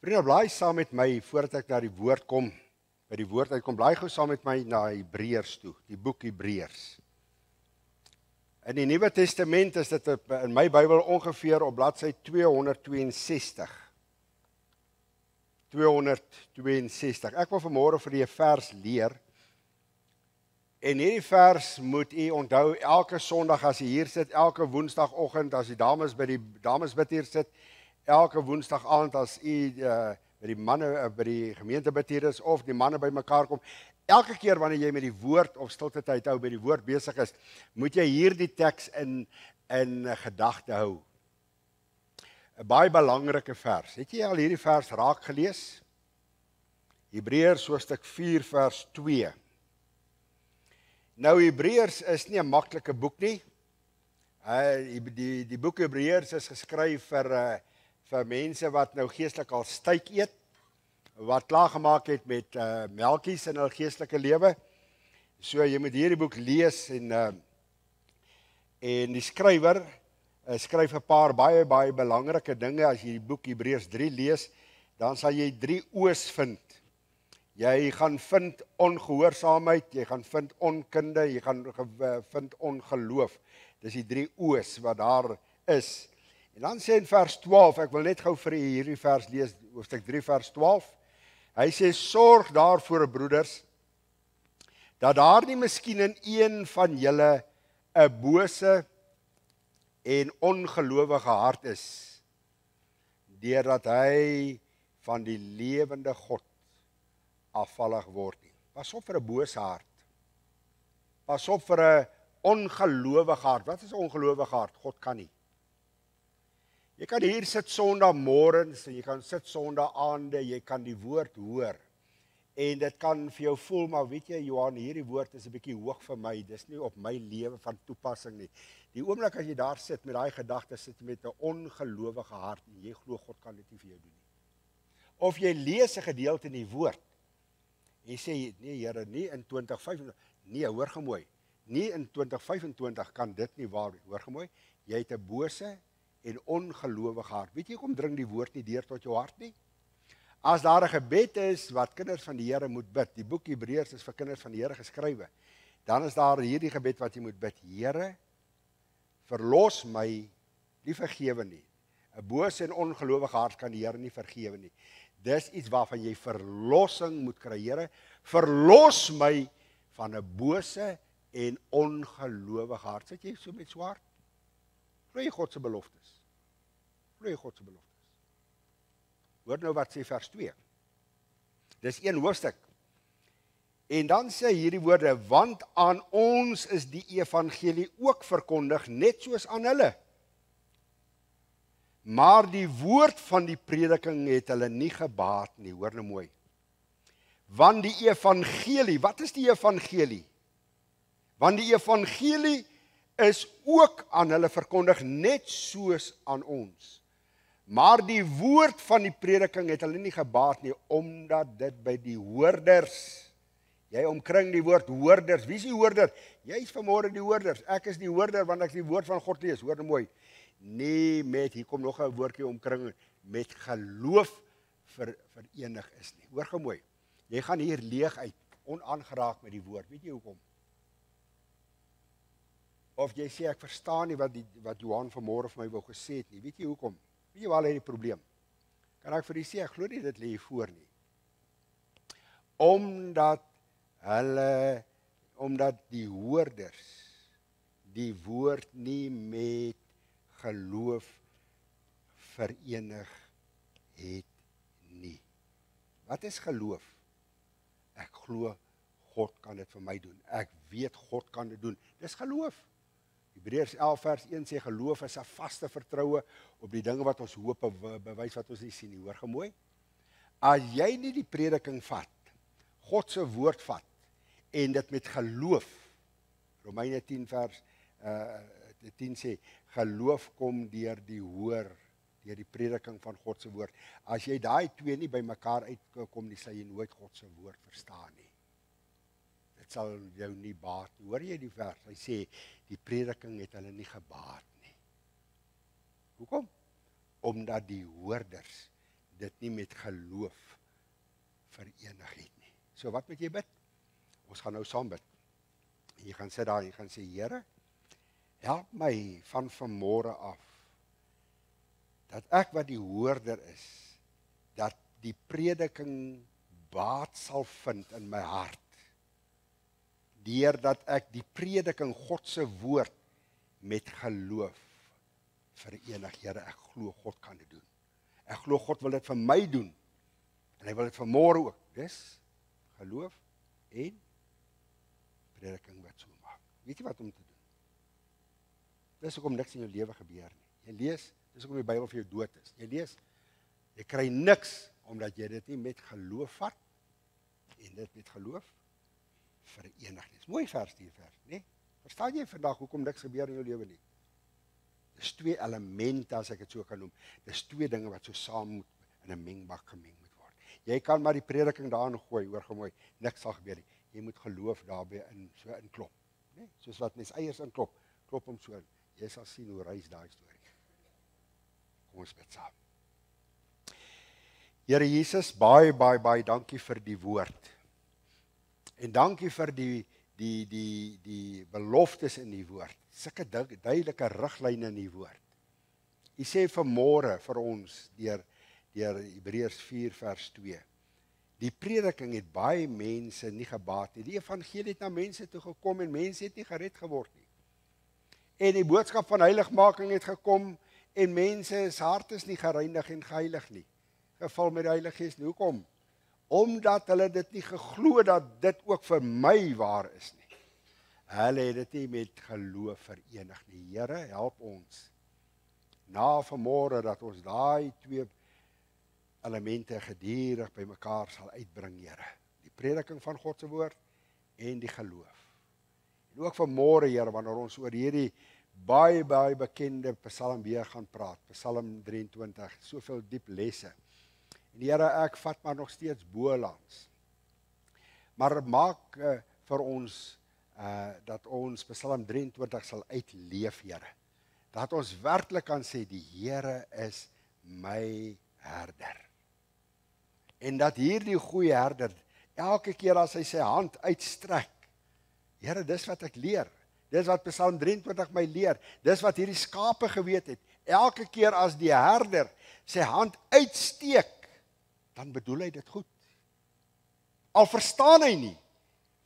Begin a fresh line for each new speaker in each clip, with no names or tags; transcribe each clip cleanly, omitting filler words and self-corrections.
Vriende, blaai saam met my, voordat ek na die woord kom, by die woord uitkom, blaai gou saam met my na Hebreërs toe, die boek Hebreërs. In die Nuwe Testament is dit in my Bybel ongeveer op bladsy 262. 262. Ek wil vanmôre vir u 'n vers leer. En hierdie vers moet u onthou elke Sondag as u hier sit, elke Woensdagoggend as die dames by die damesbid hier sit, elke Woensdag aand as u by die manne by die gemeentebid hier is of die manne by mekaar kom. Elke keer wanneer jy met die woord of stilte tyd hou by die woord besig is, moet jy hierdie teks in gedagte hou. 'n Baie belangrike vers. Het jy al hierdie vers raak gelees? Hebreërs hoofstuk 4 vers 2. Nou Hebreërs is nie 'n maklike boek nie. Die boek Hebreërs is geskryf vir mense wat nou geestelik al styk eet, wat klaargemaak het met melkies in hul geestelike lewe. So jy moet hierdie boek lees en die skrywer skryf 'n paar baie belangrike dinge. As jy die boek Hebreërs 3 lees, dan sal jy 3 o's vind. Jy gaan vind ongehoorsaamheid, jy gaan vind onkunde, jy gaan vind ongeloof. Dis die 3 o's wat daar is. En dan sê in vers 12, ek wil net gou vir u hierdie vers lees, hoofstuk 3 vers 12. Hy sê, sorg daarvoor broeders, dat daar nie miskien in een van julle 'n bose en ongelowige hart is, deurdat hy van die lewende God afvallig word nie. Pas op vir 'n bose hart. Pas op vir 'n ongelowige hart. Wat is 'n ongelowige hart? God kan nie. Jy kan hier sit Sondagmorgens en jy kan sit Sondagaande, jy kan die woord hoor. En dit kan vir jou voel, maar weet jy Johan, hierdie woord is 'n bietjie hoog vir my. Dis nie op my lewe van toepassing nie. Die oomblik as jy daar sit met daai gedagtes, sit jy met 'n ongelowige hart en jy glo God kan dit nie vir jou doen nie. Of jy lees 'n gedeelte in die woord en jy sê, nee Here, nie in 2025, nee, hoor gemooi. Nie in 2025 kan dit nie waar wees. Hoor gemooi, jy het 'n bose en ongelowige hart. Weet jy hoekom dring die woord nie deur tot jou hart nie? As daar 'n gebed is wat kinders van die Here moet bid, die boek Hebreërs is vir kinders van die Here geskrywe, dan is daar hierdie gebed wat jy moet bid. Here, verlos my, nie vergewe nie. 'n Bose en ongelowige hart kan die Here nie vergewe nie. Dis iets waarvan jy verlossing moet kry. Here, verlos my van 'n bose en ongelowige hart. Sit jy so met so hart? Glo jy God se beloftes? Glo jy God se beloftes? Hoor nou wat sê vers 2. Dis een hoofstuk. En dan sê hierdie woorde, want aan ons is die evangelie ook verkondig, net soos aan hulle. Maar die woord van die prediking het hulle nie gebaat nie. Hoor nou mooi. Want die evangelie, wat is die evangelie? Want die evangelie is ook aan hulle verkondig, net soos aan ons. Maar die woord van die prediking het hulle nie gebaat nie, omdat dit by die hoorders, jy omkring die woord hoorders, wie is die hoorder? Jy is vanmôre die hoorders, ek is die hoorder, want ek die woord van God lees, hoor nou mooi. Nie met, hier kom nog 'n woordjie omkring, met geloof verenig is nie. Hoor gou mooi, jy gaan hier leeg uit, onaangeraak met die woord, weet jy hoekom? Of jy sê, ek verstaan nie wat Johan vanmôre vir my wou gesê het nie. Weet jy hoekom? Weet jy waar lê die probleem? Kan ek vir u sê, ek glo nie dit lê hier voor nie. Omdat die hoorders die woord nie met geloof verenig het nie. Wat is geloof? Ek glo God kan dit vir my doen. Ek weet God kan dit doen. Dis geloof. Hebreërs 11 vers 1 sê geloof is 'n vaste vertroue op die dinge wat ons hoop bewys wat ons nie sien nie. Hoor gemooi. As jy nie die prediking vat, God se woord vat en dit met geloof. Romeine 10 vers 10 sê geloof kom deur die hoor, deur die prediking van God se woord. As jy daai twee nie by mekaar uitkom nie, sal jy nooit God se woord verstaan nie. Dit sal jou nie baat nie. Hoor jy die vers? Hy sê die prediking het hulle nie gebaat nie. Hoekom? Omdat die hoorders dit nie met geloof verenig het nie. So wat moet jy bid? Ons gaan nou saam bid. En jy gaan sit daar en jy gaan sê, Here, help my van vanmôre af, dat ek wat die hoorder is, dat die prediking baat sal vind in my hart, deurdat ek die prediking God se woord met geloof verenig. Here, ek glo God kan dit doen. Ek glo God wil dit vir my doen, en hy wil dit vanmôre ook. Dis geloof en prediking wat so maak. Weet jy wat om te doen? Dis hoekom niks in jou lewe gebeur nie. Jy lees, dis hoekom die Bybel vir jou dood is. Jy lees, jy kry niks, omdat jy dit nie met geloof vat, en dit met geloof verenig nie. Dis mooi vers, die vers, nee? Verstaan jy vandag hoekom niks gebeur in jou lewe nie? Dis twee elemente, as ek dit so kan noem. Dis twee dinge wat so saam moet in 'n mengbak gemeng moet word. Jy kan maar die prediking daarin gooi, hoor gemooi, niks sal gebeur nie. Jy moet geloof daarbey so inklop, nee? Soos wat mens eiers inklop, klop hom so in. Jy sal sien hoe reis daai storie. Kom ons bid saam. Here Jesus, baie dankie vir die woord. En dankie vir die beloftes in die woord. Sulke duidelike riglyne in die woord. U sê vanmôre vir ons deur Hebreërs 4 vers 2. Die prediking het baie mense nie gebaat nie. Die evangelie het na mense toe gekom en mense het nie gered geword nie. En die boodskap van heiligmaking het gekom en mense se hart is nie gereinig en geheilig nie. Gevul met die Heilige Gees. Hoekom? Omdat hulle dit nie geglo dat dit ook vir my waar is nie. Hulle het dit nie met geloof verenig nie. Here, help ons. Na vanmôre dat ons daai twee elemente gedurig by mekaar sal uitbring, Here. Die prediking van God se woord en die geloof. En ook vanmôre, Here, wanneer ons oor hierdie baie bekende Psalm weer gaan praat, Psalm 23, soveel diep lesse. En Here, ek vat maar nog steeds bolands. Maar maak vir ons dat ons Psalm 23 sal uitleef, Here. Dat ons werklik kan sê, die Here is my herder. En dat hierdie goeie herder, elke keer as hy sy hand uitstrek, Here, dis wat ek leer. Dis wat Psalm 23 my leer. Dis wat hierdie skape geweet het. Elke keer as die herder sy hand uitsteek, dan bedoel hy dit goed. Al verstaan hy nie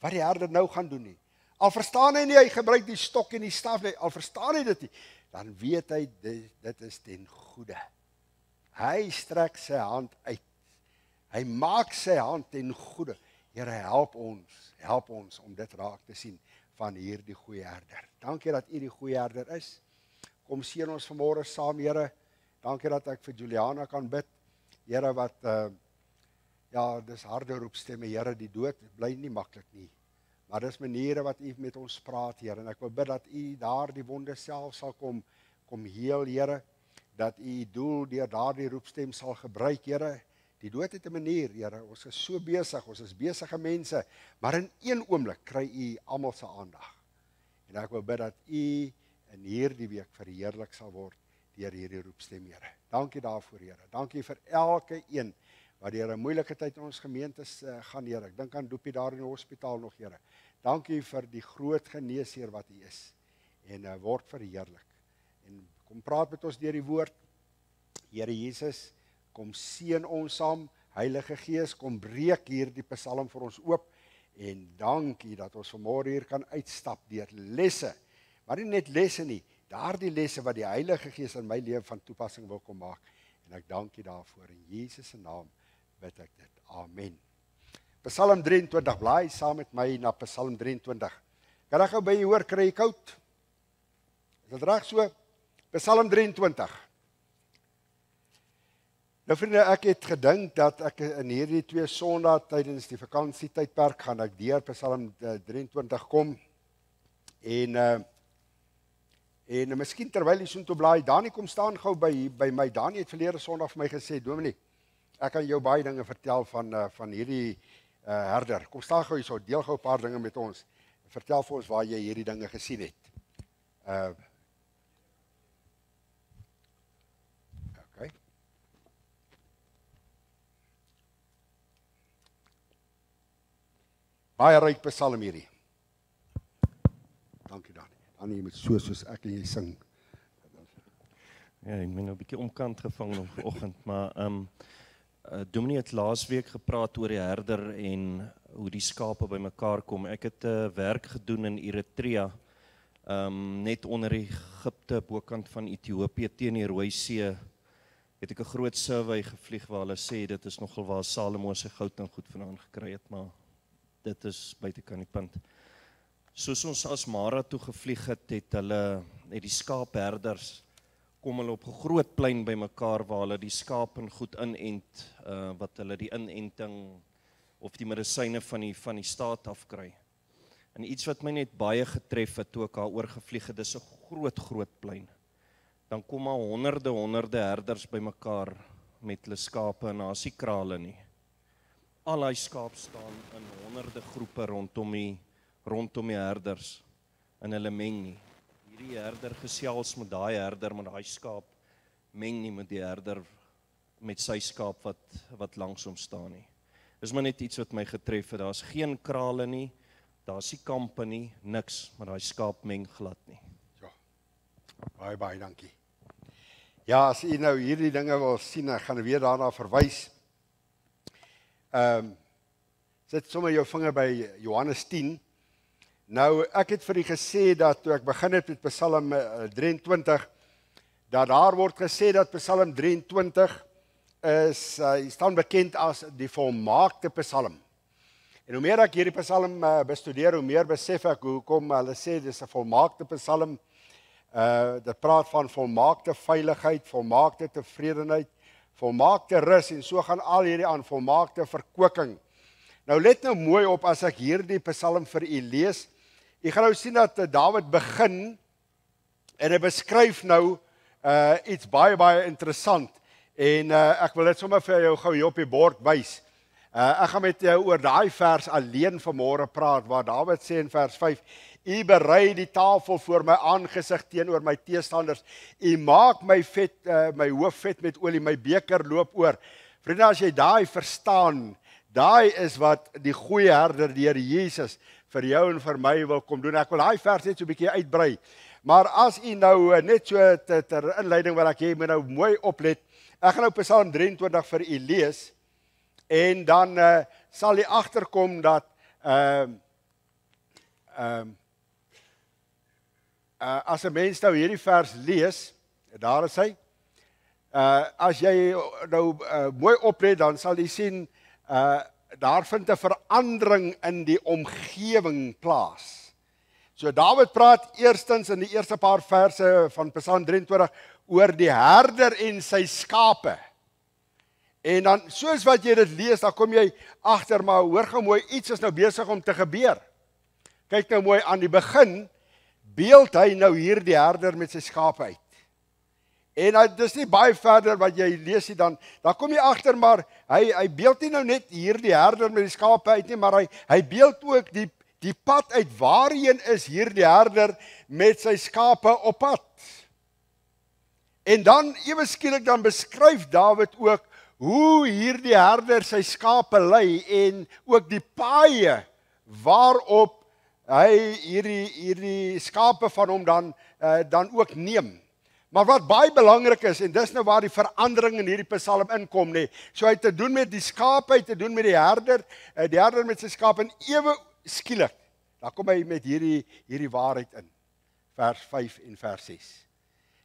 wat die herder nou gaan doen nie. Al verstaan hy nie, hy gebruik die stok en die staf nie. Al verstaan hy dit nie, dan weet hy, dit is ten goeie. Hy strek sy hand uit. Hy maak sy hand ten goeie. Here, help ons om dit raak te sien van hierdie goeie herder. Dankie dat U die goeie herder is. Kom seën ons vanmôre saam, Here. Dankie dat ek vir Juliana kan bid. Here, wat dis harde roepstemme, Here, die dood bly nie maklik nie. Maar dis maniere wat U met ons praat, Here, en ek wil bid dat U daardie wonde self sal kom heel, Here, dat U doel deur daardie roepstem sal gebruik, Here. Die dood het 'n manier, Here, ons is so besig, ons is besige mense, maar in een oomblik kry U almal se aandag. En ek wil bid dat U in hierdie week verheerlik sal word deur hierdie roepstem, Here. Dankie daarvoor, Here. Dankie vir elke een wat deur 'n moeilike tyd in ons gemeentes gaan, Here. Ek dink aan Doopie daar in die hospitaal nog, Here. Dankie vir die groot geneesheer wat U is. En word verheerlik. En kom praat met ons deur die woord. Here Jesus, kom seën ons saam. Heilige Gees, kom breek hierdie Psalm vir ons oop. En dankie dat ons vanmôre hier kan uitstap deur lesse. Maar nie net lesse nie, daardie lesse wat die Heilige Gees in my lewe van toepassing wil kom maak. En ek dank U daarvoor in Jesus se naam bid ek dit. Amen. Psalm 23, blaai saam met my na Psalm 23. Kan ek gou by jy hoor, kry jy koud? Is dit reg so? Psalm 23. Nou vriende, ek het gedink dat ek in hierdie 2 Sondae tydens die vakansietydperk gaan ek deur Psalm 23 kom. En miskien terwyl jy so toe blaai, Dani kom staan gou by my. Dani het verlede Sondag vir my gesê, Dominee, ek kan jou baie dinge vertel van hierdie herder. Kom staan gou hierso, deel gou 'n paar dinge met ons. Vertel vir ons waar jy hierdie dinge gesien het. Okay. Baie ryk psalm hierdie. Dankie Dani. Dani, jy moet soos ek en jy sing.
Ja, ek ben nou 'n bietjie omkant gevang nog vanoggend, maar Dominee het laasweek gepraat oor die herder en hoe die skape bymekaar kom. Ek het werk gedoen in Eritrea, net onder Egipte, bokant van Ethiopië teen die Rooi See. Het ek 'n groot survey gevlieg waar hulle sê dit is nogal waar Salomo se goud en goed vandaan gekry het, maar dit is buitekant die punt. Soos ons as Mara toe gevlieg het, het die skaapherders kom hulle op 'n groot plein bymekaar waar hulle die skaap en goed inent, wat hulle die inenting of die medisyne van die staat afkry. En iets wat my net baie getref het toe ek daar oorgevlieg het, dis 'n groot plein. Dan kom maar honderde herders bymekaar met hulle skape en daar's nie krale nie. Al die skaap staan in honderde groepe rondom die herders en hulle meng nie. Hierdie herder gesels met daai herder, maar daai skaap meng nie met die herder met sy skaap wat langs hom staan nie. Dis maar net iets wat my getref het. Daar's geen krale nie, daar's nie kampe nie, niks, maar daai skaap meng glad nie.
Ja. Baie dankie. Ja, as u nou hierdie dinge wil sien, ek gaan weer daarna verwys. Sit sommer jou vinger by Johannes 10. Nou, ek het vir u gesê dat toe ek begin het met Psalm 23, dat daar word gesê dat Psalm 23 hy staan bekend as die volmaakte Psalm. En hoe meer ek hierdie Psalm bestudeer, hoe meer besef ek hoekom hulle sê dis 'n volmaakte Psalm. Dit praat van volmaakte veiligheid, volmaakte tevredenheid, volmaakte rus en so gaan al hierdie aan, volmaakte verkwikking. Nou let nou mooi op as ek hierdie Psalm vir u lees. U gaan nou sien dat Dawid begin en hy beskryf nou iets baie interessant. En ek wil dit sommer vir jou gou hier op die bord wys. Ek gaan met jou oor daai vers alleen vanmôre praat waar Dawid sê in vers 5: U berei die tafel voor my aangesig teenoor my teestanders. U maak my hoof vet met olie, my beker loop oor. Vriende, as jy daai verstaan, daai is wat die goeie herder, die Here Jesus, vir jou en vir my wil kom doen. Ek wil daai vers net so 'n bietjie uitbrei. Maar as u nou net so ter inleiding wat ek hê, moet nou mooi oplet. Ek gaan nou Psalm 23 vir u lees. En dan sal jy agterkom dat as 'n mens nou hierdie vers lees, daar is hy. As jy nou mooi oplet, dan sal jy sien daar vind 'n verandering in die omgewing plaas. So Dawid praat eerstens in die eerste paar verse van Psalm 23 oor die herder en sy skape. En dan soos wat jy dit lees, dan kom jy agter, maar hoor gou mooi, iets is nou besig om te gebeur. Kyk nou mooi aan die begin, beeld hy nou hier die herder met sy skape uit. En dis nie baie verder wat jy lees nie, dan kom jy agter, maar hy beeld nie nou net hier die herder met die skape uit nie, maar hy beeld ook die pad uit waarheen is hier die herder met sy skape op pad. En dan ewe skielik dan beskryf Dawid ook hoe hierdie herder sy skape lei en ook die paaie waarop hy hierdie skape van hom dan ook neem. Maar wat baie belangrik is, en dis nou waar die verandering in hierdie Psalm inkom, nee. So hy het te doen met die skape, hy het te doen met die herder met sy skape, en ewe skielik, dan kom hy met hierdie waarheid in, vers 5 en vers 6.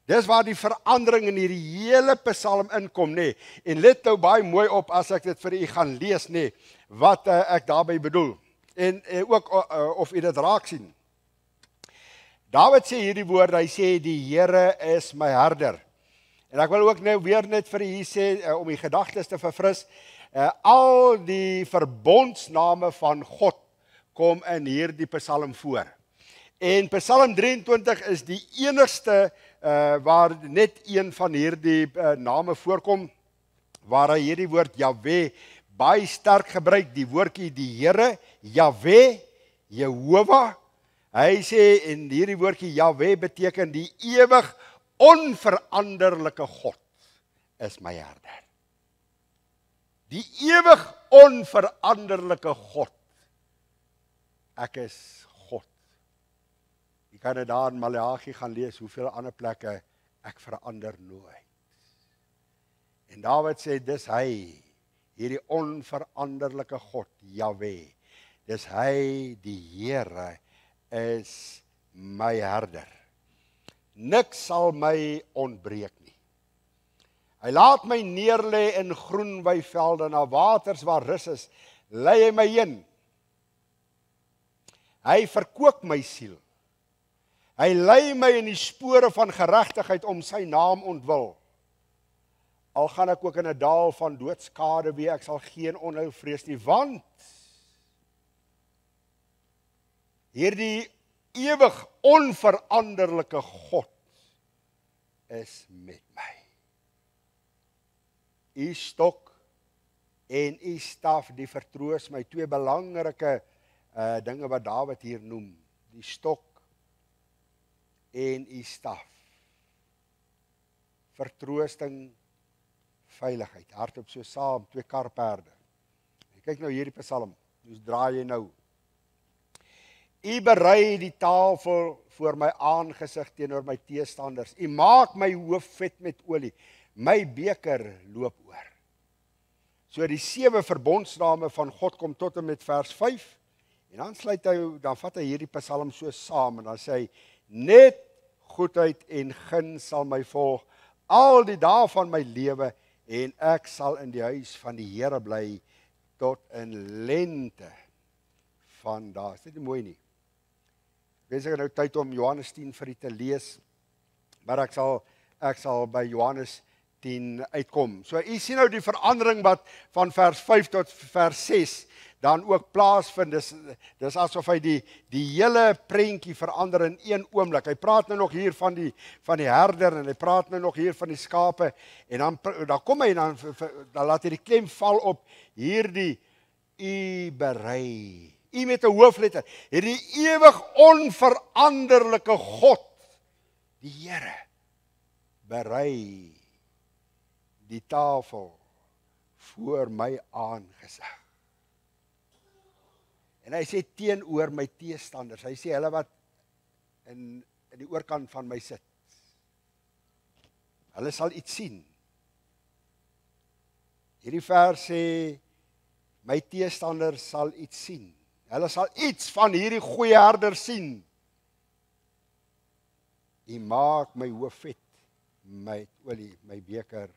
Dis waar die verandering in hierdie hele Psalm inkom, nee. En let nou baie mooi op as ek dit vir u gaan lees, nee, wat ek daarby bedoel. En ook of u dit raak sien. Dawid sê hierdie woord, hy sê die Here is my herder. En ek wil ook nou weer net vir u sê, om die gedagtes te verfris, al die verbondsname van God kom in hierdie Psalm voor. En Psalm 23 is die enigste waar net een van hierdie name voorkom, waar hy hierdie woord Jahwe baie sterk gebruik, die woordjie die Here, Jahwe, Jehovah. Hy sê, en hierdie woordjie Jahwe beteken die ewig onveranderlike God is my herder. Die ewig onveranderlike God ek is God. Jy kan dit daar in Maleagi gaan lees, hoeveel ander plekke, ek verander nooit. En Dawid sê, dis hy, hierdie onveranderlike God, Jahwe, dis hy, die Here, is my herder. Niks sal my ontbreek nie. Hy laat my neerlê in groen weivelde, na waters waar rus is, lei hy my heen. Hy verkoop my siel. Hy lei my in die spore van geregtigheid om sy naam ontwil. Al gaan ek ook in 'n dal van doodskade wee, ek sal geen onheil vrees nie, want hierdie ewig onveranderlike God is met my. U stok en u staf, die vertroos my. Twee belangrike dinge wat Dawid hier noem. Die stok en u staf. Vertroosting, veiligheid. Hardop so saam, twee karperde. Kyk nou hierdie Psalm. Hoe draai jy nou? U berei die tafel voor my aangesig teenoor my teestanders. U maak my hoof vet met olie. My beker loop oor. So die 7 verbondsname van God kom tot en met vers 5. En dan vat hy hierdie Psalm so saam en dan sê hy, net goedheid en guns sal my volg al die dae van my lewe en ek sal in die huis van die Here bly tot in lente van dae. Is dit nie mooi nie? Wees ek nou tyd om Johannes 10 vir u te lees, maar ek sal by Johannes 10 uitkom. So u sien nou die verandering wat van vers 5 tot vers 6 dan ook plaasvind. Dis asof hy die hele prentjie verander in een oomblik. Hy praat nou nog hier van die herder en hy praat nou nog hier van die skape en dan kom hy en dan laat hy die klem val op hierdie u berei. U met 'n hoofletter. Hierdie ewig onveranderlike God, die Here, berei die tafel voor my aangesig. En hy sê teenoor my teestanders. Hy sê hulle wat in die oorkant van my sit. Hulle sal iets sien. Hierdie vers sê my teestanders sal iets sien. Hulle sal iets van hierdie goeie herder sien. U maak my hoof vet met olie, my beker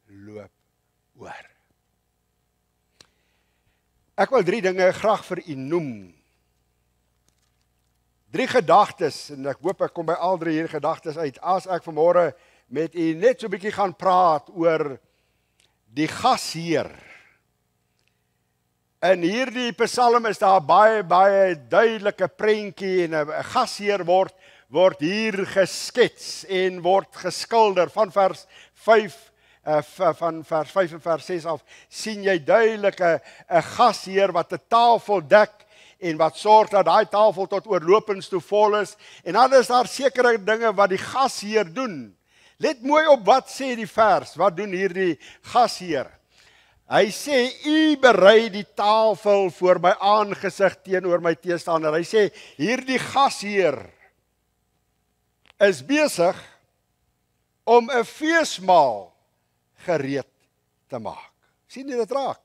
loop oor. Ek wil 3 dinge graag vir u noem. 3 gedagtes, en ek hoop ek kom by al 3 hierdie gedagtes uit, as ek vanmôre met u net so 'n bietjie gaan praat oor die gasheer. In hierdie Psalm is daar baie duidelike prentjie en 'n gasheer word hier geskets en word geskilder van vers 5 en vers 6 af sien jy duidelik 'n gasheer wat 'n tafel dek en wat sorg dat daai tafel tot oorlopends toe vol is en dan is daar sekere dinge wat die gasheer doen. Let mooi op wat sê die vers, wat doen hierdie gasheer? Hy sê, u berei die tafel voor my aangesig teenoor my teestander. Hy sê, hierdie gasheer is besig om 'n feesmaal gereed te maak. Sien jy dit raak?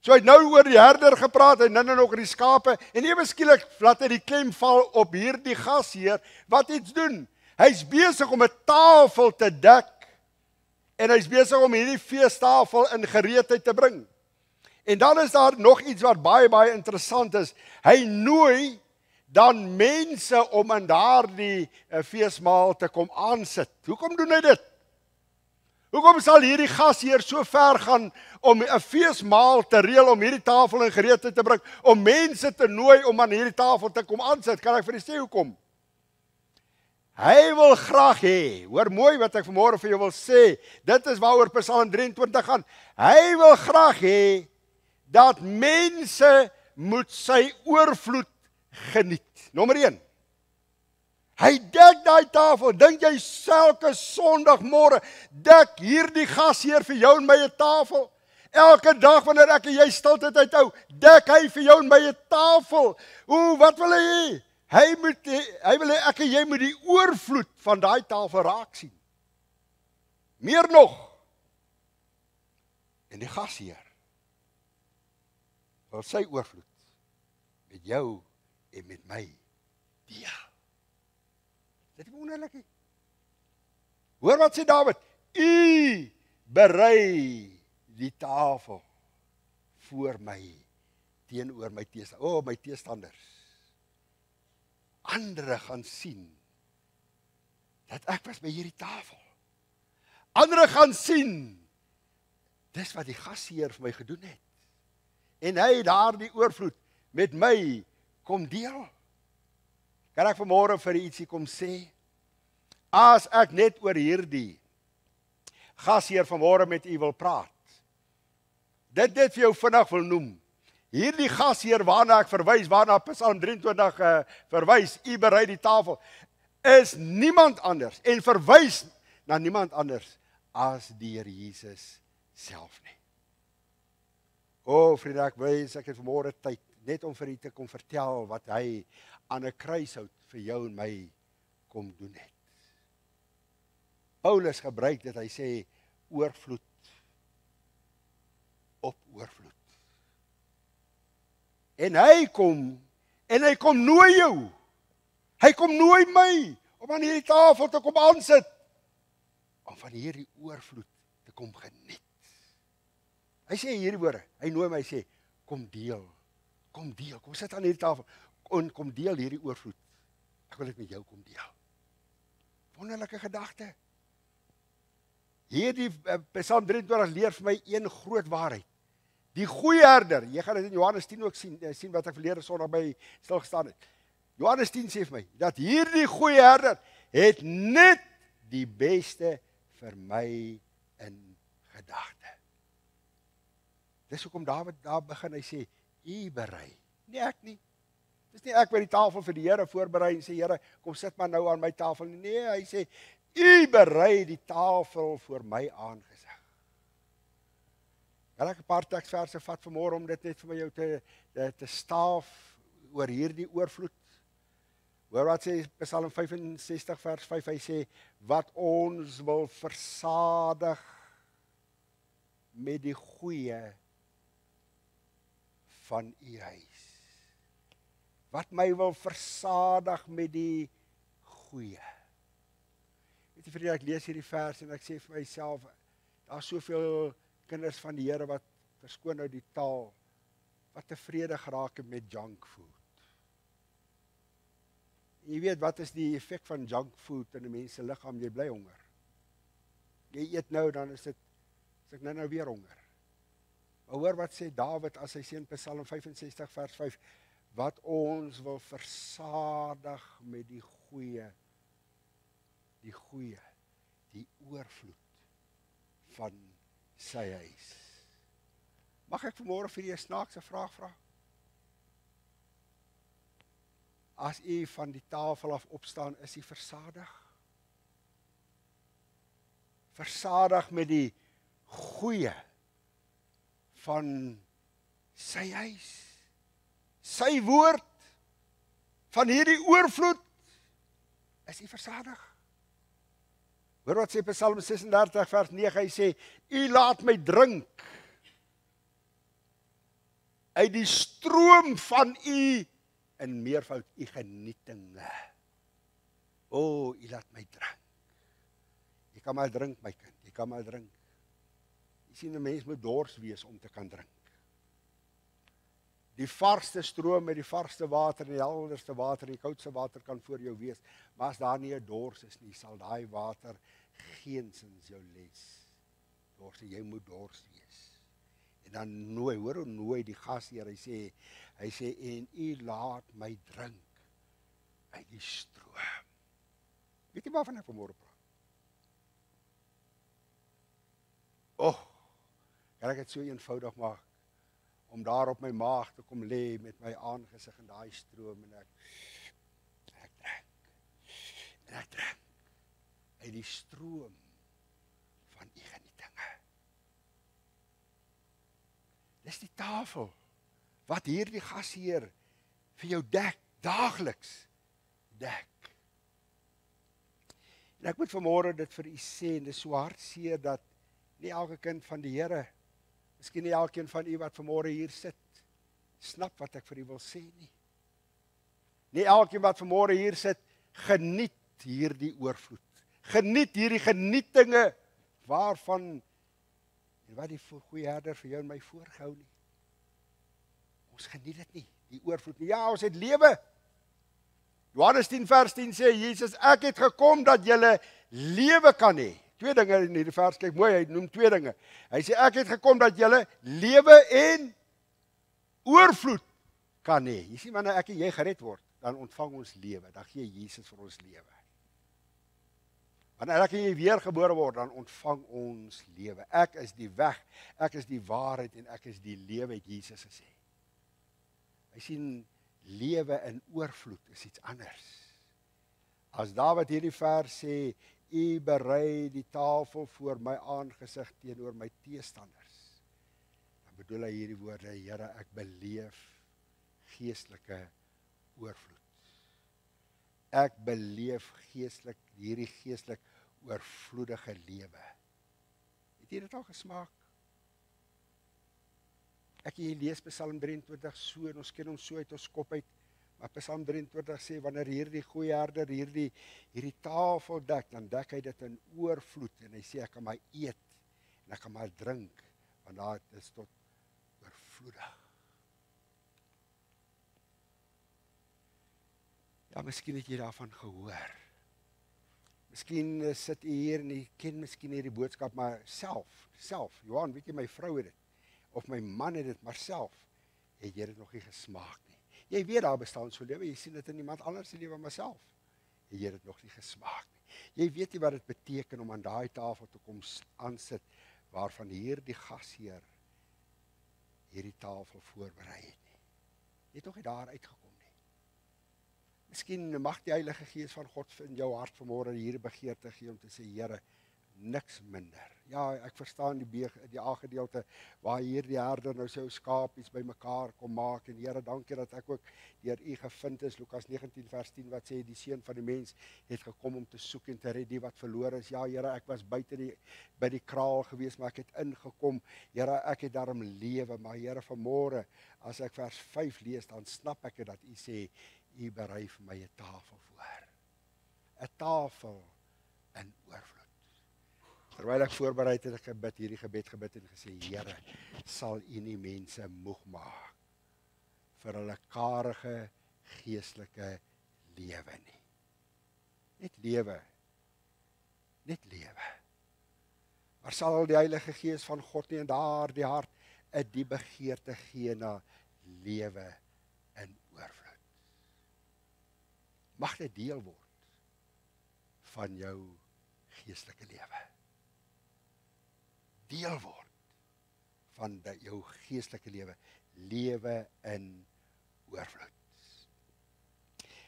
So hy het nou oor die herder gepraat en nou nog oor die skape en ewe skielik laat hy die klem val op hierdie gasheer wat iets doen. Hy's besig om 'n tafel te dek en hy's besig om hierdie feestafel in gereedheid te bring. En dan is daar nog iets wat baie interessant is. Hy nooi dan mense om in daardie feesmaal te kom aansit. Hoekom doen hy dit? Hoekom sal hierdie gasheer so ver gaan om 'n feesmaal te reël om hierdie tafel in gereedheid te bring, om mense te nooi om aan hierdie tafel te kom aansit? Kan ek vir julle sê hoekom? Hy wil graag hê, hoor mooi wat ek vanmôre vir jou wil sê, dit is waaroor Psalm 23 gaan. Hy wil graag hê dat mense moet sy oorvloed geniet. Nommer 1. Hy dek daai tafel. Dink jy elke Sondagmôre dek hierdie gasheer vir jou en my 'n tafel? Elke dag wanneer ek en jy stilte tyd hou, dek hy vir jou en my 'n tafel. Wat wil hy hê? Hy wil hê ek en jy moet die oorvloed van daai tafel raak sien. Meer nog. En die gasheer wil sy oorvloed met jou en met my deel. Dit is wonderlik. Hoor wat sê Dawid? U berei die tafel voor my teenoor my teestanders. My teestanders. Andere gaan sien dat ek was by hierdie tafel. Andere gaan sien dis wat die gasheer vir my gedoen het. En hy het daardie oorvloed met my kom deel. Kan ek vanmôre vir ietsie kom sê? As ek net oor hierdie gasheer vanmôre met u wil praat. Dit net vir jou vinnig wil noem. Hierdie gasheer waarna ek verwys, waarna Psalm 23 verwys, u berei die tafel, is niemand anders en verwys na niemand anders as die Here Jesus self nie. Vriende, ek wens ek het vanmôre tyd net om vir u te kom vertel wat hy aan 'n kruishout vir jou en my kom doen het. Paulus gebruik dit, hy sê oorvloed op oorvloed. En hy kom nooi jou. Hy kom nooi my om aan hierdie tafel te kom aansit, om van hierdie oorvloed te kom geniet. Hy sê hierdie woorde, hy nooi my, hy sê, kom deel, kom sit aan hierdie tafel, kom deel hierdie oorvloed. Ek wil dit met jou kom deel. Wonderlike gedagte. Hierdie Psalm 23 leer vir my een groot waarheid. Die goeie herder, jy gaan dit in Johannes 10 ook sien wat ek verlede Sondag by stil gestaan het. Johannes 10 sê vir my, dat hierdie goeie herder het net die beste vir my in gedagte. Dis hoekom Dawid daar begin, hy sê, u berei, nie ek nie. Dis nie ek by die tafel vir die Here voorberei en sê, Here, kom sit maar nou aan my tafel nie. Nee, hy sê, u berei die tafel voor my aangesig. Wil ek 'n paar teksverse vat vanmôre om dit net vir my jou te staaf oor hierdie oorvloed. Hoor wat sê Psalm 65 vers 5, hy sê, wat ons wil versadig met die goeie van u huis. Wat my wil versadig met die goeie. Weet jy, vriende, ek lees hierdie vers en ek sê vir myself, daar is soveel kinders van die Here wat, verskoon nou die taal, wat tevrede geraak het met junk food. Jy weet, wat is die effek van junk food in 'n mens se liggaam? Jy bly honger. Jy eet nou, dan is ek nou weer honger. Maar hoor wat sê Dawid as hy sê in Psalm 65 vers 5, wat ons wil versadig met die goeie, die oorvloed van sy huis. Mag ek vanmôre vir julle 'n snaakse vraag vra? As u van die tafel af opstaan, is u versadig? Versadig met die goeie van sy huis, sy woord, van hierdie oorvloed, is u versadig? Hoor wat sê Psalm 36 vers 9, hy sê, u laat my drink uit die stroom van u in meervoud u genietinge. U laat my drink. Jy kan maar drink, my kind, jy kan maar drink. Jy sien, 'n mens moet dors wees om te kan drink. Die varsste stroom met die varsste water en die helderste water en die koudste water kan voor jou wees, maar as daar nie 'n dors is nie, sal daai water geensins jou les. Dors, jy moet dors wees. En dan nooi, hoor hoe nooi die gasheer, hy sê, en u laat my drink uit die stroom. Weet jy waarvan ek vanmôre praat? Kan ek dit so eenvoudig maak, om daar op my maag te kom lê met my aangesig in daai stroom, en ek drink uit die stroom van u genietinge. is die tafel wat hierdie gasheer vir jou dek, daagliks dek. En ek moet vanmôre dit vir u sê, en dit is so hartseer dat nie elke kind van die Here, miskien nie elkeen van u wat vanmôre hier sit, snap wat ek vir u wil sê nie. Nie elkeen wat vanmôre hier sit, geniet hierdie oorvloed. Geniet hierdie genietinge waarvan en wat die goeie herder vir jou en my voorgehou nie. Ons geniet dit nie, die oorvloed nie. Ja, ons het lewe. Johannes 10 vers 10 sê Jesus, ek het gekom dat julle lewe kan hê. Twee dinge in hierdie vers, kyk mooi, hy noem twee dinge. Hy sê ek het gekom dat julle lewe en oorvloed kan hê. Jy sien wanneer ek en jy gered word, dan ontvang ons lewe, dan gee Jesus vir ons lewe. Wanneer ek en jy weergebore word, dan ontvang ons lewe. Ek is die weg, ek is die waarheid en ek is die lewe, het Jesus gesê. Hy sien lewe in oorvloed is iets anders. As Dawid hierdie vers sê, u berei die tafel voor my aangesig teenoor my teestanders, dan bedoel hy hierdie woorde, Here, ek beleef geestelike oorvloed. Ek beleef hierdie geestelik oorvloedige lewe. Het jy dit al gesmaak? Ek en jy lees Psalm 23 so, en ons ken hom so uit ons kop uit, maar Psalm 23 sê, wanneer hierdie goeie herder hierdie tafel dek, dan dek hy dit in oorvloed, en hy sê, ek kan maar eet, en ek kan maar drink, want daar is tot oorvloedig. Ja, miskien het jy daarvan gehoor. Miskien sit jy hier en jy ken miskien hierdie boodskap, maar self, Johan, weet jy, my vrou het dit, of my man het dit, maar self, het jy dit nog nie gesmaak nie. Jy weet daar bestaan so lewe, jy sien dit in iemand anders se lewe, maar self, het jy dit nog nie gesmaak nie. Jy weet nie wat dit beteken om aan daai tafel te kom aansit, waarvan hierdie gasheer hierdie tafel voorberei het nie. Jy het nog nie daar uitgekom. Miskien mag die Heilige Gees van God in jou hart vanmôre hierdie begeerte gee om te sê, Here, niks minder. Ja, ek verstaan die A-gedeelte waar hierdie herder nou sy skapies bymekaar kom maak, en Here, dankie dat ek ook deur u gevind is. Lukas 19 vers 10 wat sê, die Seun van die mens het gekom om te soek en te red die wat verlore is. Ja, Here, ek was buite by die kraal gewees, maar ek het ingekom. Here, ek het daarom lewe, maar Here, vanmôre as ek vers 5 lees, dan snap ek dat u sê, u berei vir my 'n tafel voor. 'n Tafel in oorvloed. Terwyl ek voorberei het, ek hierdie gebed gebid en gesê, Here, sal u nie mense moeg maak vir hulle karige geestelike lewe nie. Net lewe. Maar sal die Heilige Gees van God nie in daardie hart 'n die begeerte gee na lewe in oorvloed. Mag dit deel word van jou geestelike lewe. Deel word van jou geestelike lewe. Lewe in oorvloed.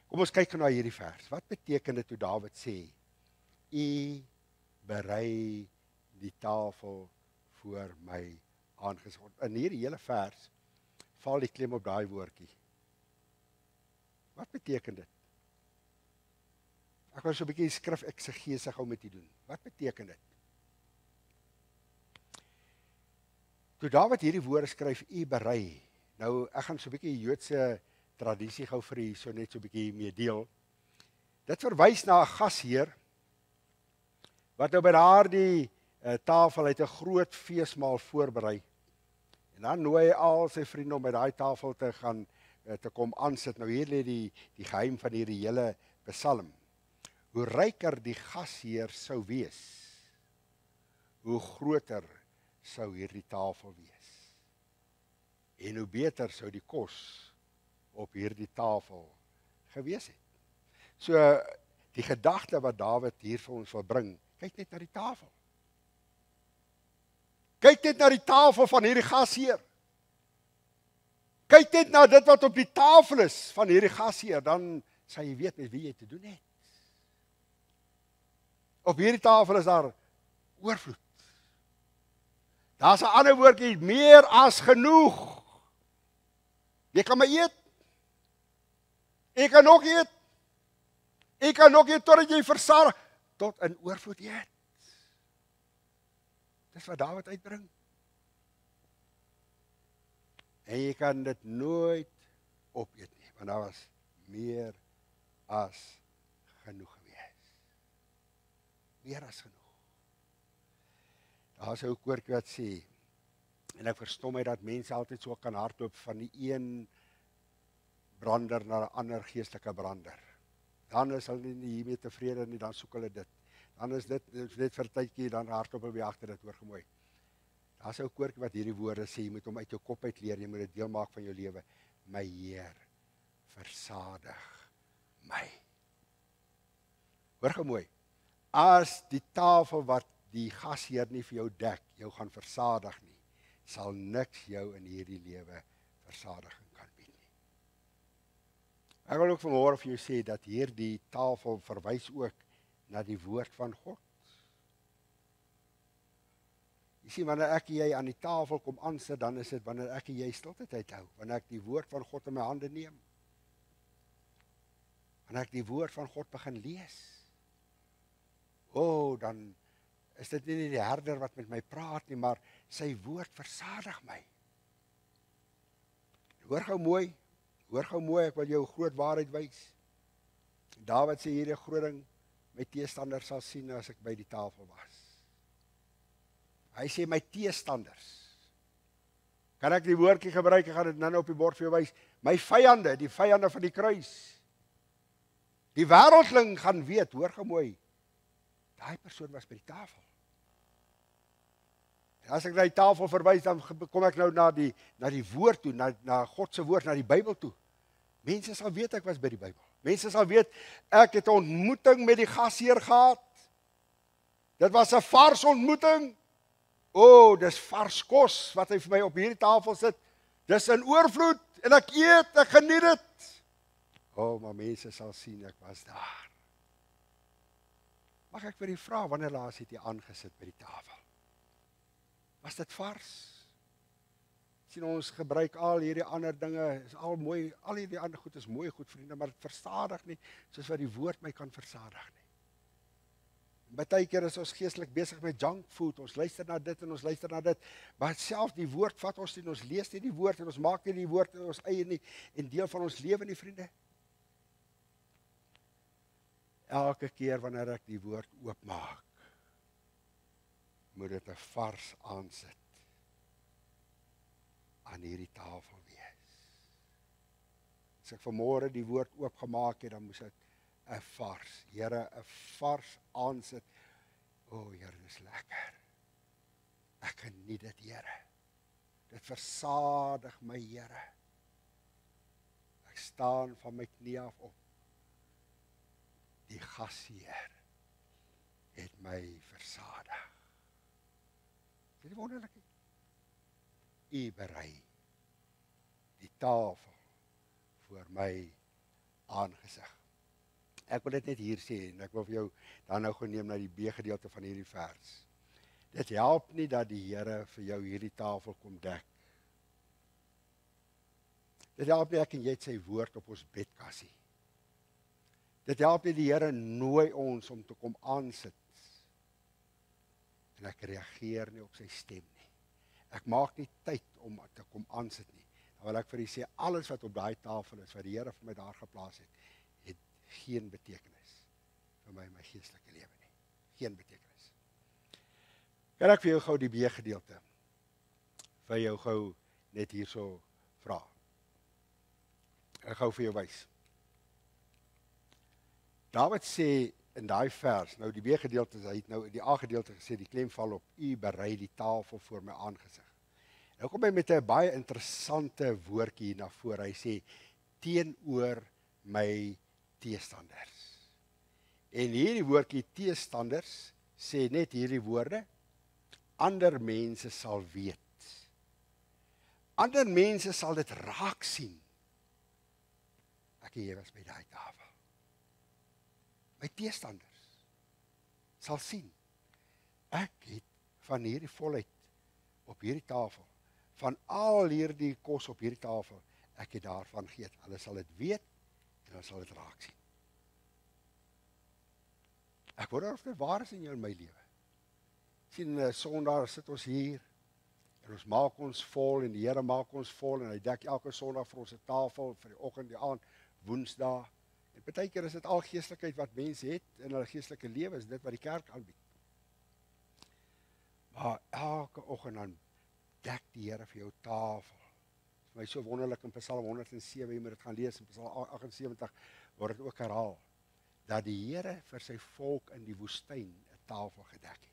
Kom ons kyk na hierdie vers. Wat beteken dit toe Dawid sê, u berei die tafel voor my aangesig? In hierdie hele vers val die klem op daai woordjie. Wat beteken dit? Ek wil so 'n bietjie skrif eksegese gou met u doen. Wat beteken dit? Toe Dawid hierdie woorde skryf, u berei. Nou, ek gaan so 'n bietjie Joodse tradisie gou vir u so net so 'n bietjie mee deel. Dit verwys na 'n gasheer wat nou by daardie tafel uit 'n groot feesmaal voorberei. En dan nooi hy al sy vriende om by daai tafel te gaan te kom aansit. Nou hier lê die geheim van hierdie hele Psalm. Hoe ryker die gasheer sou wees, hoe groter sou hierdie tafel wees. En hoe beter sou die kos op hierdie tafel gewees het. So die gedagte wat Dawid hier vir ons wil bring, kyk net na die tafel. Kyk net na die tafel van hierdie gasheer. Kyk net na dit wat op die tafel is van hierdie gasheer, dan sal jy weet met wie jy te doen het. Op hierdie tafel is daar oorvloed. Daar's 'n ander woordjie, meer as genoeg. Jy kan maar eet. Jy kan nog eet. Jy kan nog eet totdat jy versadig, tot in oorvloed eet. Dis wat Dawid uitbring. En jy kan dit nooit opeet nie, want daar was meer as genoeg gewees. Meer as genoeg. Daar's 'n ou koortjie wat sê, en ek verstom my dat mense altyd so kan hardloop van die een brander na 'n ander geestelike brander. Dan is hulle nie hiermee tevrede nie, dan soek hulle dit. Dan is dit net vir 'n tydjie, dan hardloop hulle weer agter dit, hoor gemooi. Daar's 'n ou koortjie wat hierdie woorde sê, jy moet hom uit jou kop uit leer, jy moet dit deel maak van jou lewe. My Heer, versadig my. Hoor gemooi. As die tafel wat die gasheer nie vir jou dek, jou gaan versadig nie, sal niks jou in hierdie lewe versadiging kan bied nie. Ek wil ook vanmôre vir jou sê dat hierdie tafel verwys ook na die woord van God. Jy sien, wanneer ek en jy aan die tafel kom aansit, dan is dit wanneer ek en jy stilte tyd hou, wanneer ek die woord van God in my hande neem, wanneer ek die woord van God begin lees. Dan is dit nie die herder wat met my praat nie, maar sy woord versadig my. Hoor gou mooi, ek wil jou groot waarheid wys. Dawid sê hierdie groot ding, my teestanders sal sien as ek by die tafel was. Hy sê my teestanders. Kan ek die woordjie gebruik, ek gaan dit nou op die bord vir jou wys. My vyande, die vyande van die kruis. Die wêreldling gaan weet, hoor gou mooi, daai persoon was by die tafel. En as ek na die tafel verwys, dan kom ek nou na die woord toe, na God se woord, na die Bybel toe. Mense sal weet ek was by die Bybel. Mense sal weet ek het 'n ontmoeting met die gasheer gehad. Dit was 'n vars ontmoeting. Dis vars kos wat hy vir my op hierdie tafel sit. Dis in oorvloed en ek eet, ek geniet dit. Maar mense sal sien ek was daar. Mag ek vir u vra, wanneer laas het jy aangesit by die tafel? Was dit vars? Sien, ons gebruik al hierdie ander dinge, is al mooi, al hierdie ander goed is mooi goed, vriende, maar dit versadig nie, soos wat die woord my kan versadig nie. Baie keer is ons geestelik besig met junk food, ons luister na dit en ons luister na dit, maar self die woord vat ons nie, ons lees nie die woord en ons maak nie die woord in ons eie nie, en deel van ons lewe nie, vriende. Elke keer wanneer ek die woord oopmaak, moet dit 'n vars aansit aan hierdie tafel wees. As ek vanmôre die woord oopgemaak het, dan moes dit 'n vars, Here, 'n vars aansit. Here, dis lekker. Ek geniet dit, Here. Dit versadig my, Here. Ek staan van my knie af op. Die gasheer het my versadig. Dit is wonderlik. U berei die tafel voor my aangesig. Ek wil dit net hier sê, en ek wil vir jou dan nou geneem na die B-gedeelte van hierdie vers. Dit help nie dat die Here vir jou hierdie tafel kom dek. Dit help nie ek en jy het sy woord op ons bedkassie. Dit help nie die Here nooi ons om te kom aansit. En ek reageer nie op sy stem nie. Ek maak nie tyd om te kom aansit nie. Dan wil ek vir u sê, alles wat op daai tafel is, wat die Here vir my daar geplaas het, het geen betekenis vir my in my geestelike lewe nie. Geen betekenis. Kan ek vir jou gou die B-gedeelte vir jou gou net hierso vra? Ek gou vir jou wys. Dawid sê in daai vers, nou die B-gedeelte, hy het nou die A-gedeelte gesê, die klem val op, u berei die tafel voor my aangesig. Nou kom hy met 'n baie interessante woordjie hier na vore. Hy sê, teenoor my teestanders. En hierdie woordjie teestanders sê net hierdie woorde, ander mense sal weet. Ander mense sal dit raak sien. Ek en jy was by daai tafel. My teestanders sal sien, ek het van hierdie volheid op hierdie tafel, van al hierdie kos op hierdie tafel, ek het daarvan geëet. Hulle sal dit weet en hulle sal dit raak sien. Ek wonder of dit waar is in jou en my lewe. Sien, Sondag sit ons hier en ons maak ons vol en die Here maak ons vol en hy dek elke Sondag vir ons 'n tafel vir die oggend, die aand, Woensdae. En baie keer is dit al geestelikheid wat mense het in hulle geestelike lewe, is dit wat die kerk aanbied. Maar elke oggend dan dek die Here vir jou tafel. Dit is my so wonderlik in Psalm 107, jy moet dit gaan lees, in Psalm 78 word dit ook herhaal, dat die Here vir sy volk in die woestyn 'n tafel gedek het.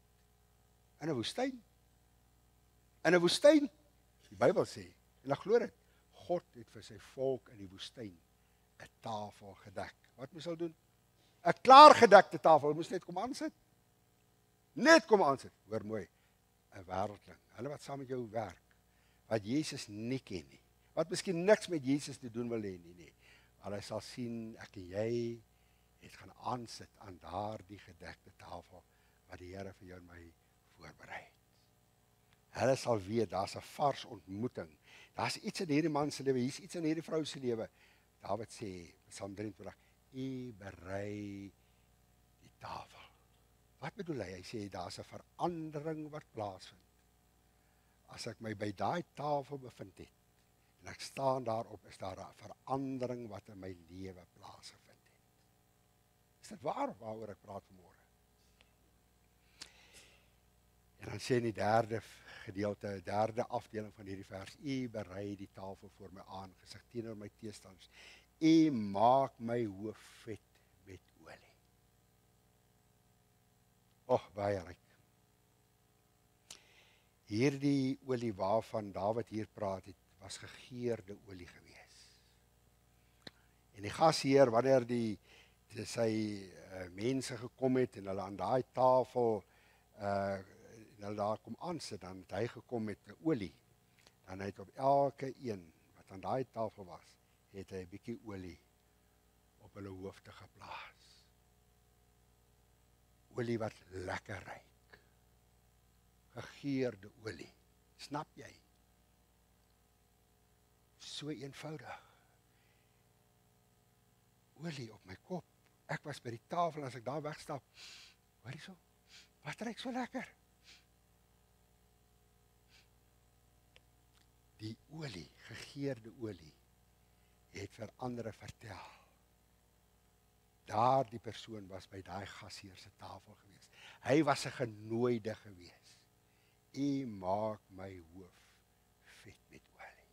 In 'n woestyn. In 'n woestyn. Die Bybel sê, en ek glo dit, God het vir sy volk in die woestyn 'n tafel gedek. Wat moes hulle doen? 'n klaar gedekte tafel, hulle moes net kom aansit. Net kom aansit, hoor mooi. 'n wêreldling, hulle wat saam met jou werk, wat Jesus nie ken nie, wat miskien niks met Jesus te doen wil hê nie. Hulle sal sien, ek en jy het gaan aansit aan daardie gedekte tafel, wat die Here vir jou en my voorberei het. Hulle sal weet, daar's 'n vars ontmoeting. Daar's iets in hierdie man se lewe, hier's iets in hierdie vrou se lewe. Dawid sê, Psalm 23, U berei die tafel. Wat bedoel hy? Hy sê, daar's 'n verandering wat plaasvind. As ek my by daai tafel bevind het, en ek staan daarop, is daar 'n verandering wat in my lewe plaasgevind het. Is dit waar waaroor ek praat vanmôre? En dan sê in die derde gedeelte, derde afdeling van hierdie vers, U berei die tafel voor my aangesig teenoor my teestanders. U maak my hoof vet met olie. Baie ryk. Hierdie olie waarvan Dawid hier praat het, was gegeurde olie gewees. En die gasheer, wanneer sy mense gekom het en hulle aan daai tafel en hulle daar kom aansit, dan het hy gekom met 'n olie. Dan het op elke een wat aan daai tafel was, het hy 'n bietjie olie op hulle hoofde geplaas. Olie wat lekker ruik. Gegeurde olie. Snap jy? So eenvoudig. Olie op my kop. Ek was by die tafel, as ek daar wegstap, hoor jy so, wat ruik so lekker? Die olie, gegeurde olie, het vir ander vertel. Daardie persoon was by daai gasheer se tafel gewees. Hy was 'n genooide gewees. U maak my hoof vet met olie.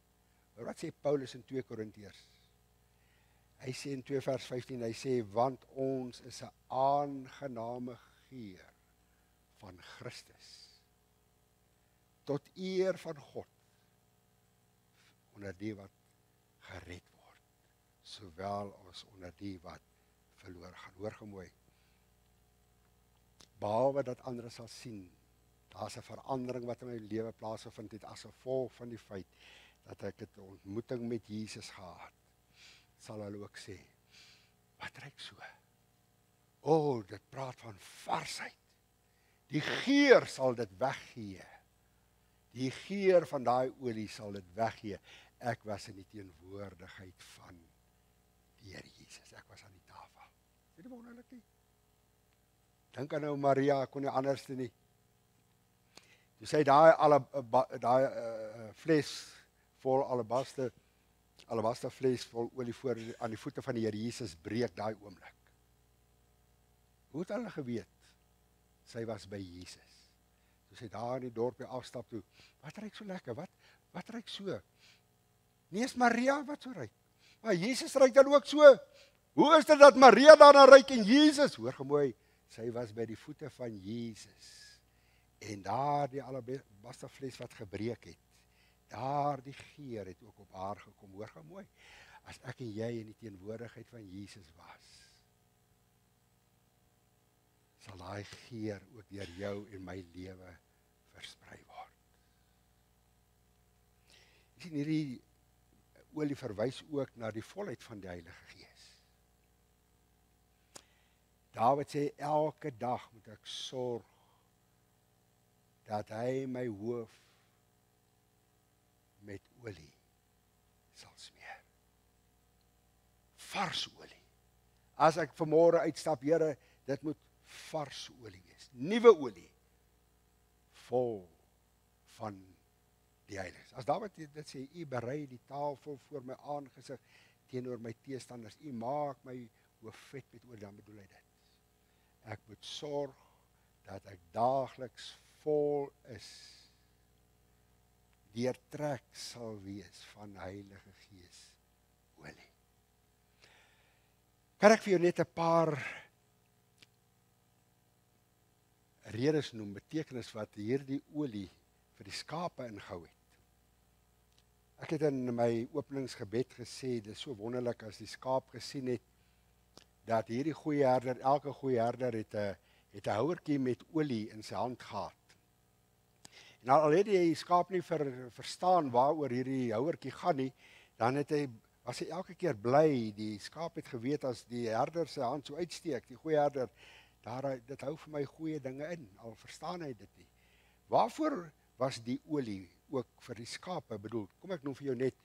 Maar wat sê Paulus in 2 Korintiërs? Hy sê in 2 vers 15, hy sê, want ons is 'n aangename geur van Christus, tot eer van God, onder die wat gered word, sowel as onder die wat verloor gaan. Hoor gemooi. Behalwe dat ander sal sien, daar's 'n verandering wat in my lewe plaasgevind het as gevolg van die feit dat ek 'n ontmoeting met Jesus gehad, sal hulle ook sê, wat ruik so? Dit praat van varsheid. Die geur sal dit weggee. Die geur van daai olie sal dit weggee. Ek was in die teenwoordigheid van die Here Jesus. Ek was aan die tafel. Is dit wonderlik nie? Dink aan nou Maria, kon nie anders doen nie. Toe sy daai fles vol alabaster fles vol olie voor aan die voete van die Here Jesus breek daai oomblik. Hoe het hulle geweet? Sy was by Jesus. Toe sy daar in die dorpie afstap toe, wat ruik so lekker? Wat ruik so? Nie is Maria wat so ruik. Maar Jesus ruik dan ook so. Hoe is dit dat Maria daarna ruik en Jesus? Hoor gemooi, sy was by die voete van Jesus. En daar die alabasterfles wat gebreek het, daar die geur het ook op haar gekom. Hoor gemooi, as ek en jy in die teenwoordigheid van Jesus was, sal daai geur ook deur jou en my lewe versprei word. Jy sien, hierdie olie verwys ook na die volheid van die Heilige Gees. Dawid sê, elke dag moet ek sorg dat hy my hoof olie sal smeer. Vars olie. As ek vanmôre uitstap, Here, dit moet vars olie wees. Nuwe olie. Vol van die Heiliges. As Dawid dit sê, U berei die tafel voor my aangesig teenoor my teestanders. U maak my hoof vet met olie, dan bedoel hy dit. Ek moet sorg dat ek daagliks vol is. Deurtrek sal wees van Heilige Gees olie. Kan ek vir jou net 'n paar redes noem, betekenis wat hierdie olie vir die skape ingehou het. Ek het in my openingsgebed gesê, dit is so wonderlik as die skaap gesien het, dat hierdie goeie herder, elke goeie herder het 'n houertjie met olie in sy hand gehad. En al het die skaap nie verstaan waaroor hierdie houertjie gaan nie, dan was hy elke keer bly. Die skaap het geweet as die herder sy hand so uitsteek, die goeie herder, dit hou vir my goeie dinge in, al verstaan hy dit nie. Waarvoor was die olie ook vir die skape bedoel? Kom ek noem vir jou net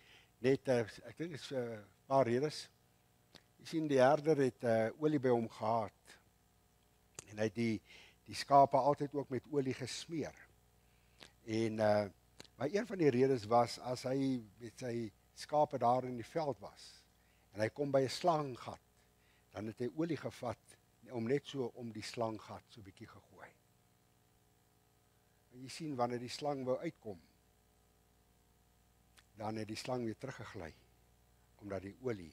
ek dink dit is 'n paar redes. Jy sien, die herder het olie by hom gehad. En hy het die skape altyd ook met olie gesmeer. En maar een van die redes was, as hy met sy skape daar in die veld was, en hy kom by 'n slanggat, dan het hy olie gevat, om net so om die slanggat so 'n bietjie gegooi. En jy sien, wanneer die slang wou uitkom, dan het die slang weer teruggegly, omdat die olie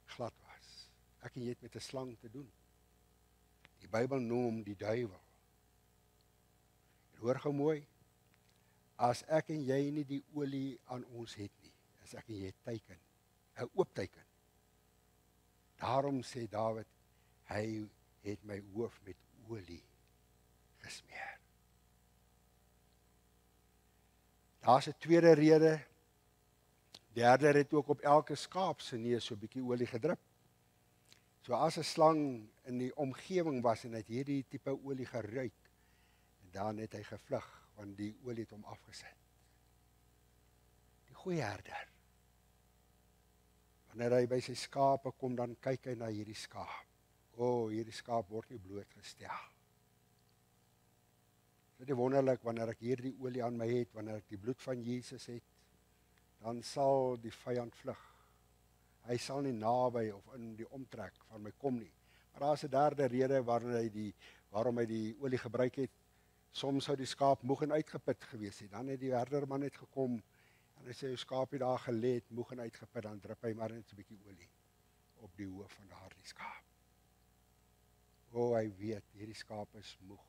glad was. Ek en jy het met 'n slang te doen. Die Bybel noem hom die duiwel. En hoor gou mooi, as ek en jy nie die olie aan ons het nie, as ek en jy teiken, 'n oop teiken. Daarom sê Dawid, hy het my hoof met olie gesmeer. Daar's 'n tweede rede. Die herder het ook op elke skaap se neus so 'n bietjie olie gedrup. So as 'n slang in die omgewing was en het hierdie tipe olie geruik, en dan het hy gevlug, want die olie het hom afgesit. Die goeie herder. Wanneer hy by sy skape kom, dan kyk hy na hierdie skaap. Hierdie skaap word nie blootgestel. Dit is wonderlik, wanneer ek hierdie olie aan my het, wanneer ek die bloed van Jesus het, dan sal die vyand vlug. Hy sal nie naby of in die omtrek van my kom nie. Maar daar is 'n derde rede waarom hy die olie gebruik het. Soms sou die skaap moeg en uitgeput gewees het. Dan het die herderman net gekom en hy sê, jou skaapie daar gelê het, moeg en uitgeput, dan drup hy maar net so 'n bietjie olie op die hoof van daardie skaap. Hy weet, hierdie skaap is moeg.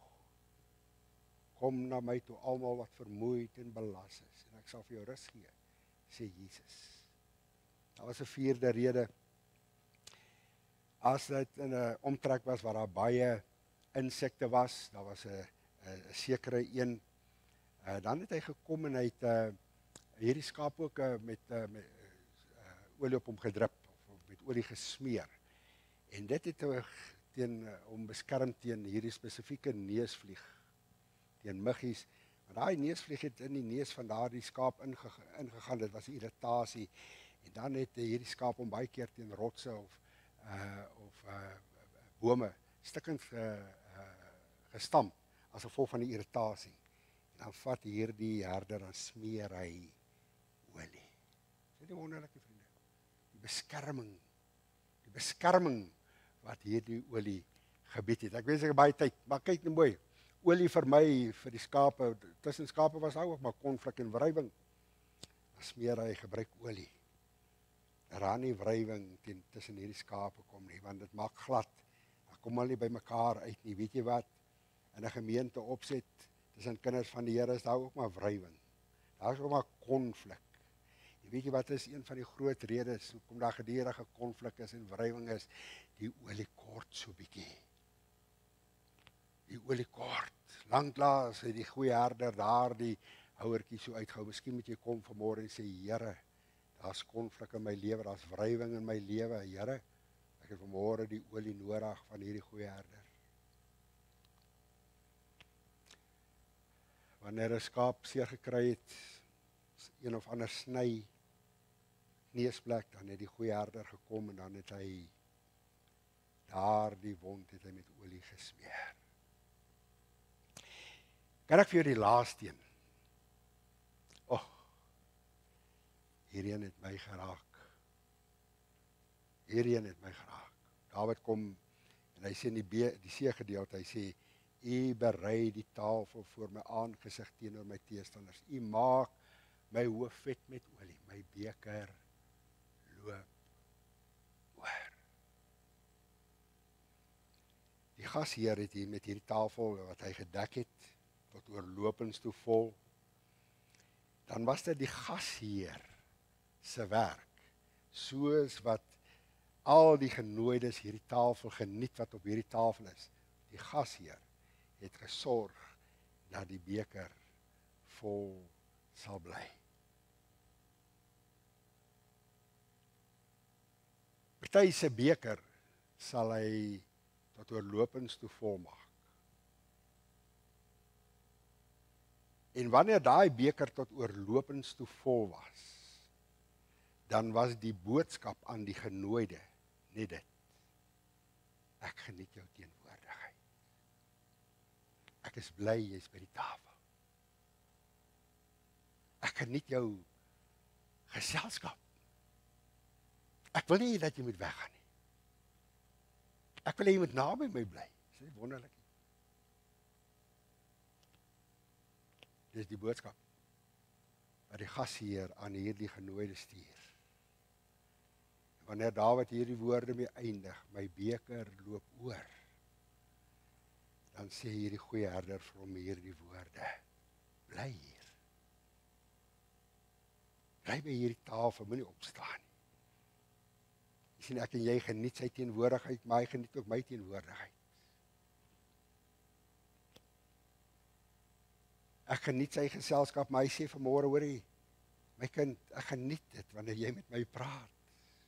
Kom na my toe, almal wat vermoeid en belas is, en ek sal vir jou rus gee, sê Jesus. Daar was 'n vierde rede. As dit in 'n omtrek was waar daar baie insekte was, daar was 'n sekere een, dan het hy gekom en hy het hierdie skaap ook met olie op hom gedrup, of met olie gesmeer. En dit het hom beskerm teen hierdie spesifieke neusvlieg, teen muggies. Maar daai neusvlieg het in die neus van daardie skaap ingegaan, dit was 'n irritasie. En dan het hierdie skaap hom baie keer teen rotse of bome stikkend gestamp as gevolg van die irritasie. En dan vat hierdie herder, dan smeer hy olie. Dit is wonderlike vriende. Die beskerming wat hierdie olie gebied het. Ek wens ek baie tyd, maar kyk nou mooi. Olie vir my, vir die skape, tussen skape was daar ook maar konflik en wrywing. Dan smeer hy, gebruik olie. Daar nie wrywing tussen hierdie skape kom nie, want dit maak glad. Dan kom hulle nie by mekaar uit nie. Weet jy wat? In 'n gemeente opset tussen kinders van die Here is daar ook maar wrywing. Daar is ook maar konflik. Weet jy wat is een van die groot redes hoekom daar gedurende konflik is en wrywing is? Die olie kort so bietjie. Die olie kort. Lanklaas het die goeie herder daar die houertjie so uitgehou. Miskien moet jy kom vanmôre en sê, Here, daar's konflik in my lewe, daar's wrywing in my lewe, Here. Ek het vanmôre die olie nodig van hierdie goeie herder. Wanneer 'n skaap seer gekry het, een of ander sny kneusplek, dan het die goeie herder gekom en dan het hy daar die wond het hy met olie gesmeer. Kan ek vir jou die laaste een? Hierheen het my geraak. Hierheen het my geraak. Dawid kom en hy sê in die seëgedeelte, hy sê, U berei die tafel voor my aangesig teenoor my teestanders. U maak my hoof vet met olie, my beker loop oor. Die gasheer het hier met hierdie tafel wat hy gedek het, tot oorlopends toe vol. Dan was dit die gasheer se werk, soos wat al die genooides hierdie tafel geniet wat op hierdie tafel is. Die gasheer het gesorg dat die beker vol sal bly. Party se beker sal hy tot oorlopends toe vol maak. En wanneer daai beker tot oorlopends toe vol was, dan was die boodskap aan die genooide net dit. Ek geniet jou teenwoordigheid. Ek is bly jy's by die tafel. Ek geniet jou geselskap. Ek wil nie dat jy moet weggaan nie. Ek wil jy moet naby my bly. Dis nie wonderlik nie. Dis die boodskap wat die gasheer aan hierdie genooide stuur. Wanneer Dawid hierdie woorde mee eindig, my beker loop oor, dan sê hierdie goeie herder vir hom hierdie woorde, bly hier. Bly by hierdie tafel, moenie opstaan nie. Jy sien, ek en jy geniet sy teenwoordigheid, maar hy geniet ook my teenwoordigheid. Ek geniet sy geselskap, maar hy sê vanmôre, hoorie, my kind, ek geniet dit wanneer jy met my praat.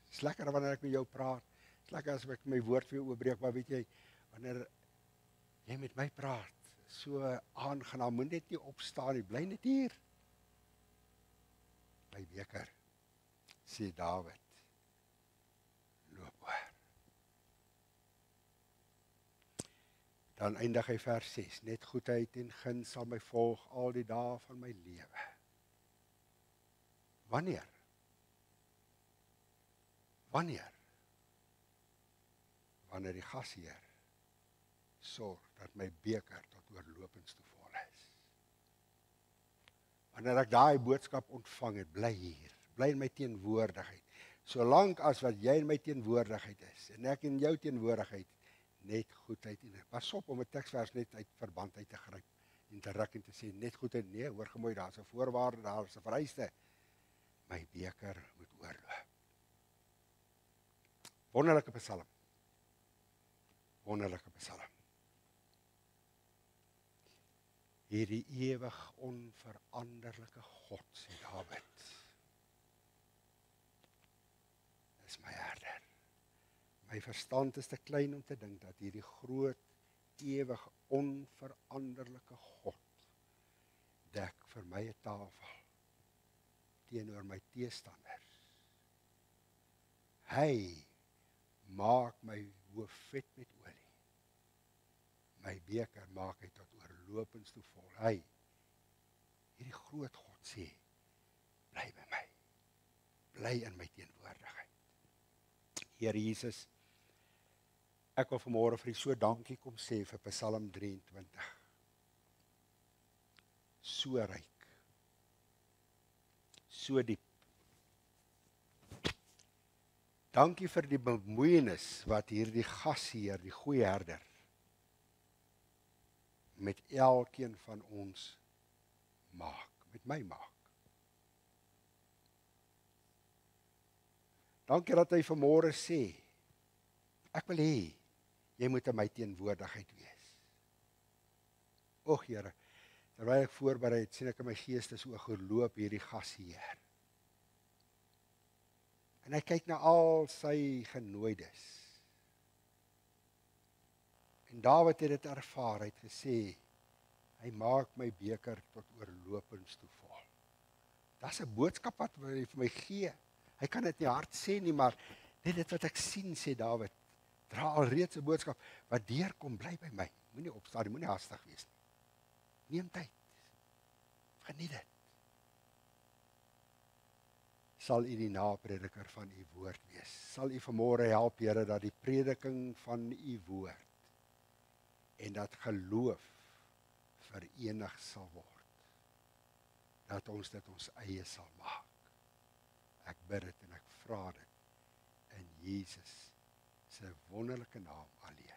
Dit is lekker wanneer ek met jou praat. Dit is lekker as ek my woord vir jou oopbreek, maar weet jy, wanneer jy met my praat, so aangenaam, moet net nie opstaan nie, bly net hier. My beker, sê Dawid, loop oor. Dan eindig hy vers 6, net goedheid en guns sal my volg al die dae van my lewe. Wanneer? Wanneer die gasheer sorg dat my beker tot oorlopends toe vol is. Wanneer ek daai boodskap ontvang het, bly hier, bly in my teenwoordigheid. Solank as wat jy in my teenwoordigheid is, en ek in jou teenwoordigheid, net goedheid en pas op om 'n teksvers net uit verband uit te gryp en te ruk en te sê net goedheid, nee, hoor gemooi, daar's 'n voorwaarde, daar's 'n vereiste. My beker moet oorloop. Wonderlike psalm. Wonderlike psalm. Hierdie ewig onveranderlike God, sê Dawid, is my herder. My verstand is te klein om te dink dat hierdie groot, ewig, onveranderlike God dek vir my 'n tafel teenoor my teestanders. Hy maak my hoof vet met olie. My beker maak hy tot oorlopends toe vol. Hy, hierdie groot God sê, bly by my. Bly in my teenwoordigheid. Here Jesus, ek wil vanmôre vir U so dankie kom sê vir Psalm 23. So ryk. So diep. Dankie vir die bemoeienis wat hierdie gasheer, die goeie herder, met elkeen van ons maak, met my maak. Dankie dat hy vanmôre sê, ek wil hê, jy moet in my teenwoordigheid wees. O Here, terwyl ek voorberei het, sien ek in my geestesoog geloop hierdie gasheer. En hy kyk na al sy genooides. En Dawid het dit ervaar, hy het gesê, hy maak my beker tot oorlopends toe vol. Daar's 'n boodskap wat hy vir my gee. Hy kan dit nie hard sê nie, maar net dit wat ek sien, sê Dawid, dra alreeds 'n boodskap wat deurkom, bly by my. Moenie opstaan, moenie haastig wees nie. Neem tyd. Geniet dit. Sal u die naprediker van u woord wees. Sal u vanmôre help, Here, dat die prediking van u woord en dat geloof verenig sal word. Dat ons dit ons eie sal maak. Ek bid dit en ek vra dit in Jesus se wonderlike naam alleen.